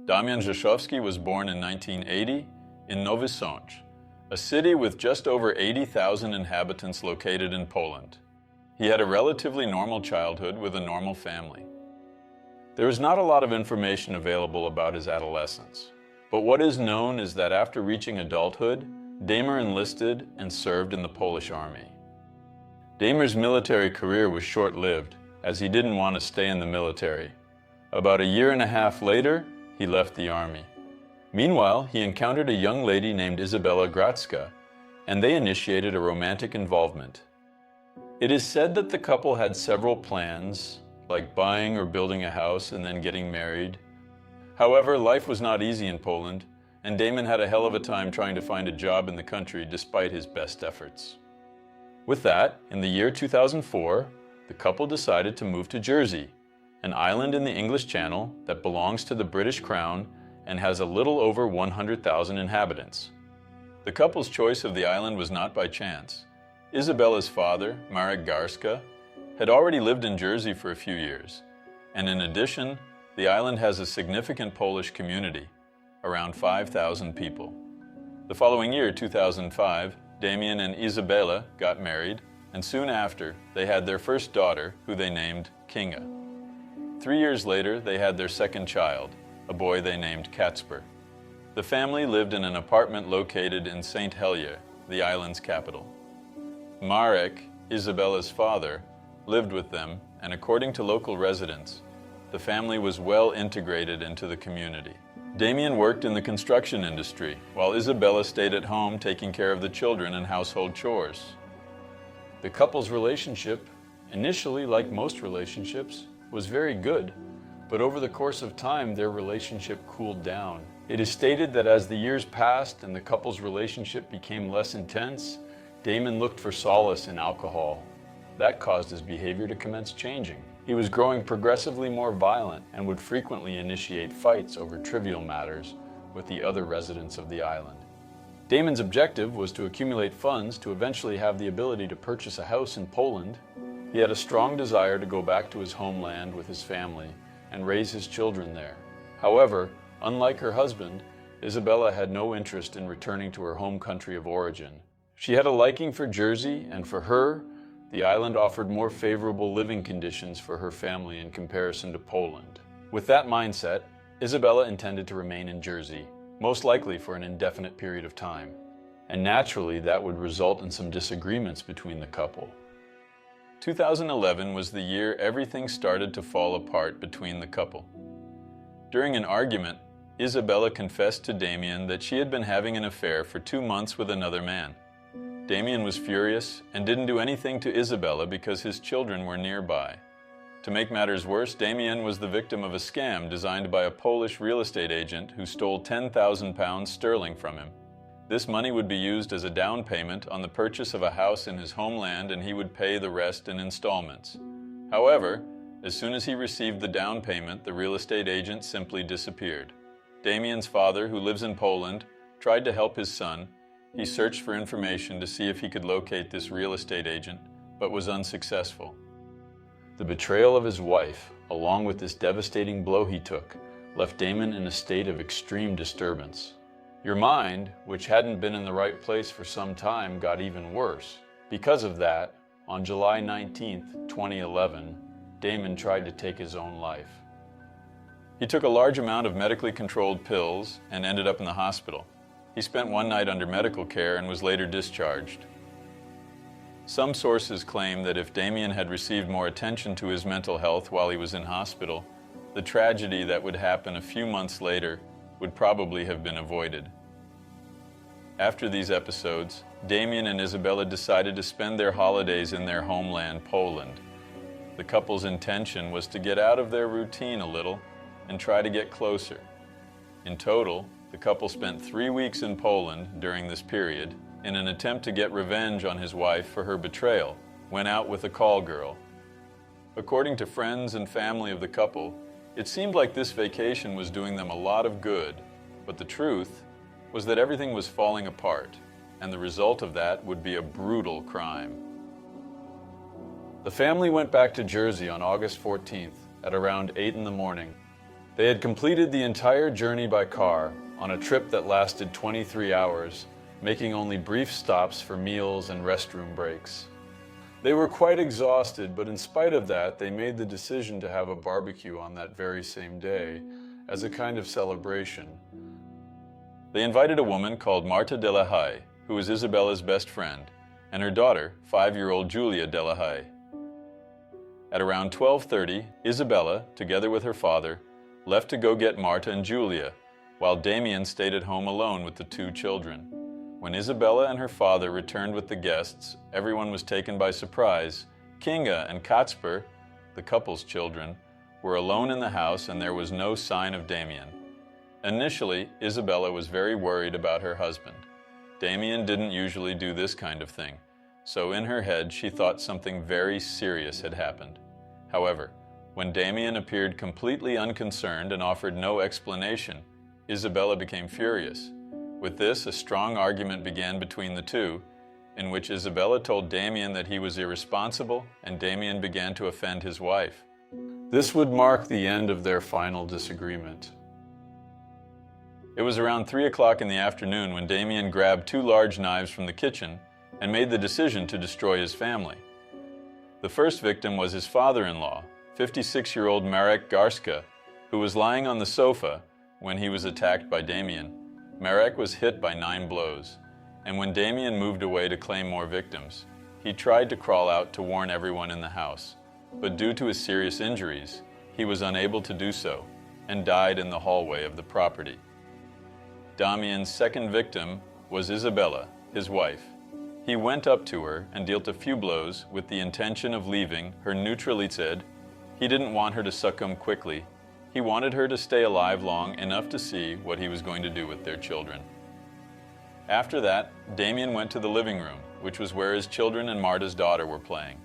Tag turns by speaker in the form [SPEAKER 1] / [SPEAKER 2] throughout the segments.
[SPEAKER 1] Damian Rzeszowski was born in 1980 in Nowy Sącz, a city with just over 80,000 inhabitants located in Poland. He had a relatively normal childhood with a normal family. There is not a lot of information available about his adolescence, but what is known is that after reaching adulthood, Damian enlisted and served in the Polish army. Damian's military career was short-lived, as he didn't want to stay in the military. About a year and a half later, he left the army. Meanwhile, he encountered a young lady named Izabela Gracka, and they initiated a romantic involvement. It is said that the couple had several plans, like buying or building a house and then getting married. However, life was not easy in Poland, and Damian had a hell of a time trying to find a job in the country despite his best efforts. With that, in the year 2004, the couple decided to move to Jersey, an island in the English Channel that belongs to the British Crown and has a little over 100,000 inhabitants. The couple's choice of the island was not by chance. Izabela's father, Marek Garska, had already lived in Jersey for a few years, and in addition, the island has a significant Polish community, around 5,000 people. The following year, 2005, Damian and Izabela got married, and soon after, they had their first daughter, who they named Kinga. 3 years later, they had their second child, a boy they named Kacper. The family lived in an apartment located in St. Helier, the island's capital. Marek, Izabela's father, lived with them, and according to local residents, the family was well integrated into the community. Damian worked in the construction industry, while Izabela stayed at home taking care of the children and household chores. The couple's relationship, initially like most relationships, was very good, but over the course of time their relationship cooled down. It is stated that as the years passed and the couple's relationship became less intense, Damian looked for solace in alcohol. That caused his behavior to commence changing. He was growing progressively more violent and would frequently initiate fights over trivial matters with the other residents of the island. Damian's objective was to accumulate funds to eventually have the ability to purchase a house in Poland. He had a strong desire to go back to his homeland with his family and raise his children there. However, unlike her husband, Izabela had no interest in returning to her home country of origin. She had a liking for Jersey, and for her, the island offered more favorable living conditions for her family in comparison to Poland. With that mindset, Izabela intended to remain in Jersey, most likely for an indefinite period of time. And naturally, that would result in some disagreements between the couple. 2011 was the year everything started to fall apart between the couple. During an argument, Izabela confessed to Damian that she had been having an affair for 2 months with another man. Damian was furious and didn't do anything to Izabela because his children were nearby. To make matters worse, Damian was the victim of a scam designed by a Polish real estate agent who stole £10,000 sterling from him. This money would be used as a down payment on the purchase of a house in his homeland, and he would pay the rest in installments. However, as soon as he received the down payment, the real estate agent simply disappeared. Damian's father, who lives in Poland, tried to help his son. He searched for information to see if he could locate this real estate agent, but was unsuccessful. The betrayal of his wife, along with this devastating blow he took, left Damian in a state of extreme disturbance. Your mind, which hadn't been in the right place for some time, got even worse. Because of that, on July 19, 2011, Damian tried to take his own life. He took a large amount of medically controlled pills and ended up in the hospital. He spent one night under medical care and was later discharged. Some sources claim that if Damian had received more attention to his mental health while he was in hospital, the tragedy that would happen a few months later would probably have been avoided. After these episodes, Damian and Izabela decided to spend their holidays in their homeland, Poland. The couple's intention was to get out of their routine a little and try to get closer. In total, the couple spent 3 weeks in Poland during this period in an attempt to get revenge on his wife for her betrayal, went out with a call girl. According to friends and family of the couple, it seemed like this vacation was doing them a lot of good, but the truth was that everything was falling apart, and the result of that would be a brutal crime. The family went back to Jersey on August 14th at around 8 in the morning. They had completed the entire journey by car on a trip that lasted 23 hours, making only brief stops for meals and restroom breaks. They were quite exhausted, but in spite of that, they made the decision to have a barbecue on that very same day as a kind of celebration. They invited a woman called Marta de la Haye, who was Isabella's best friend, and her daughter, 5-year-old Julia de la Haye. At around 12:30, Isabella, together with her father, left to go get Marta and Julia, while Damian stayed at home alone with the 2 children. When Isabella and her father returned with the guests, everyone was taken by surprise. Kinga and Kacper, the couple's children, were alone in the house and there was no sign of Damian. Initially, Isabella was very worried about her husband. Damian didn't usually do this kind of thing, so in her head she thought something very serious had happened. However, when Damian appeared completely unconcerned and offered no explanation, Isabella became furious. With this, a strong argument began between the two, in which Isabella told Damian that he was irresponsible and Damian began to offend his wife. This would mark the end of their final disagreement. It was around 3 o'clock in the afternoon when Damian grabbed 2 large knives from the kitchen and made the decision to destroy his family. The first victim was his father-in-law, 56-year-old Marek Garska, who was lying on the sofa when he was attacked by Damian. Marek was hit by 9 blows, and when Damian moved away to claim more victims, he tried to crawl out to warn everyone in the house, but due to his serious injuries, he was unable to do so and died in the hallway of the property. Damian's second victim was Isabella, his wife. He went up to her and dealt a few blows with the intention of leaving her neutralized. He didn't want her to succumb quickly. He wanted her to stay alive long enough to see what he was going to do with their children. After that, Damian went to the living room, which was where his children and Marta's daughter were playing.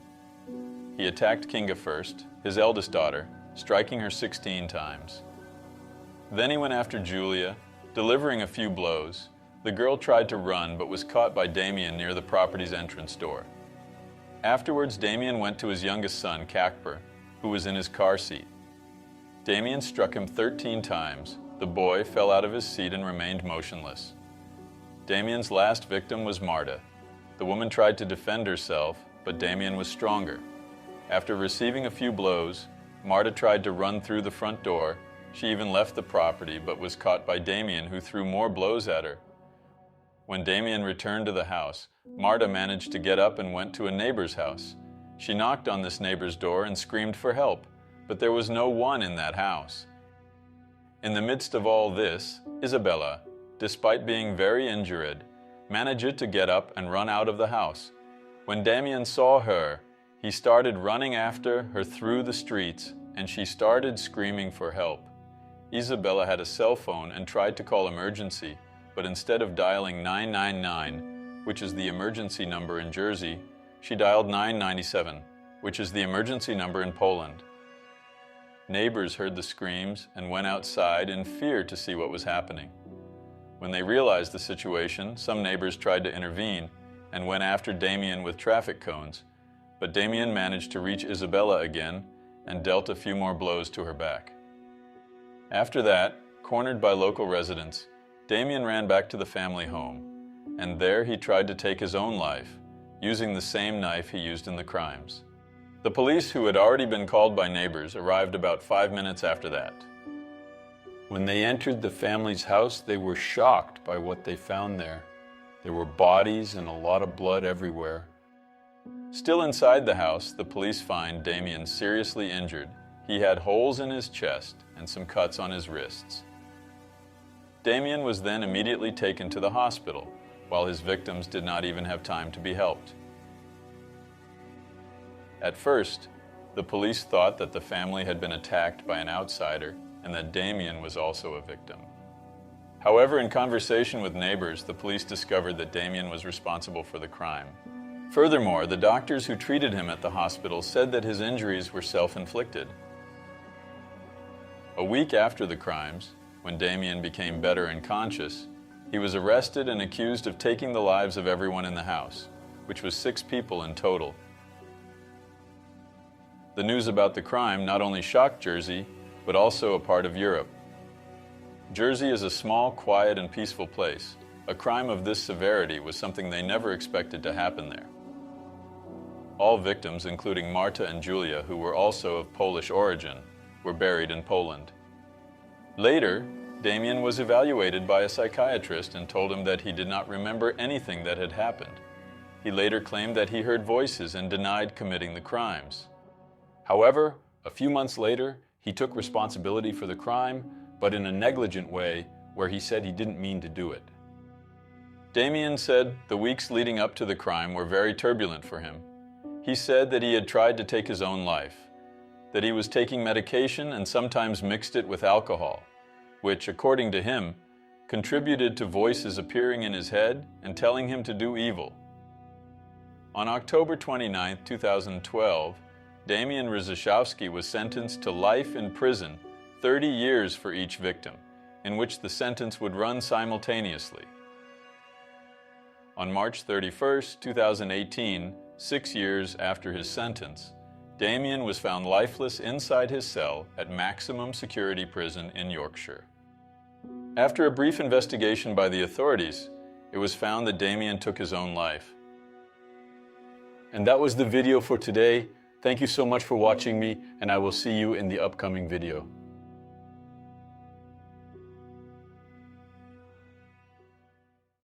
[SPEAKER 1] He attacked Kinga first, his eldest daughter, striking her 16 times. Then he went after Julia, delivering a few blows. The girl tried to run but was caught by Damian near the property's entrance door. Afterwards, Damian went to his youngest son, Kacper, who was in his car seat. Damian struck him 13 times. The boy fell out of his seat and remained motionless. Damian's last victim was Marta. The woman tried to defend herself, but Damian was stronger. After receiving a few blows, Marta tried to run through the front door. She even left the property, but was caught by Damian, who threw more blows at her. When Damian returned to the house, Marta managed to get up and went to a neighbor's house. She knocked on this neighbor's door and screamed for help, but there was no one in that house. In the midst of all this, Isabella, despite being very injured, managed to get up and run out of the house. When Damian saw her, he started running after her through the streets, and she started screaming for help. Isabella had a cell phone and tried to call emergency, but instead of dialing 999, which is the emergency number in Jersey, she dialed 997, which is the emergency number in Poland. Neighbors heard the screams and went outside in fear to see what was happening. When they realized the situation, some neighbors tried to intervene and went after Damian with traffic cones, but Damian managed to reach Isabella again and dealt a few more blows to her back. After that, cornered by local residents, Damian ran back to the family home, and there he tried to take his own life, using the same knife he used in the crimes. The police, who had already been called by neighbors, arrived about 5 minutes after that. When they entered the family's house, they were shocked by what they found there. There were bodies and a lot of blood everywhere. Still inside the house, the police find Damian seriously injured. He had holes in his chest and some cuts on his wrists. Damian was then immediately taken to the hospital, while his victims did not even have time to be helped. At first, the police thought that the family had been attacked by an outsider and that Damian was also a victim. However, in conversation with neighbors, the police discovered that Damian was responsible for the crime. Furthermore, the doctors who treated him at the hospital said that his injuries were self-inflicted. A week after the crimes, when Damian became better and conscious, he was arrested and accused of taking the lives of everyone in the house, which was 6 people in total. The news about the crime not only shocked Jersey, but also a part of Europe. Jersey is a small, quiet, and peaceful place. A crime of this severity was something they never expected to happen there. All victims, including Marta and Julia, who were also of Polish origin, were buried in Poland. Later, Damian was evaluated by a psychiatrist and told him that he did not remember anything that had happened. He later claimed that he heard voices and denied committing the crimes. However, a few months later, he took responsibility for the crime, but in a negligent way where he said he didn't mean to do it. Damian said the weeks leading up to the crime were very turbulent for him. He said that he had tried to take his own life, that he was taking medication and sometimes mixed it with alcohol, which, according to him, contributed to voices appearing in his head and telling him to do evil. On October 29, 2012, Damian Rzeszowski was sentenced to life in prison, 30 years for each victim, in which the sentence would run simultaneously. On March 31, 2018, 6 years after his sentence, Damian was found lifeless inside his cell at maximum security prison in Yorkshire. After a brief investigation by the authorities, it was found that Damian took his own life. And that was the video for today. Thank you so much for watching me, and I will see you in the upcoming video.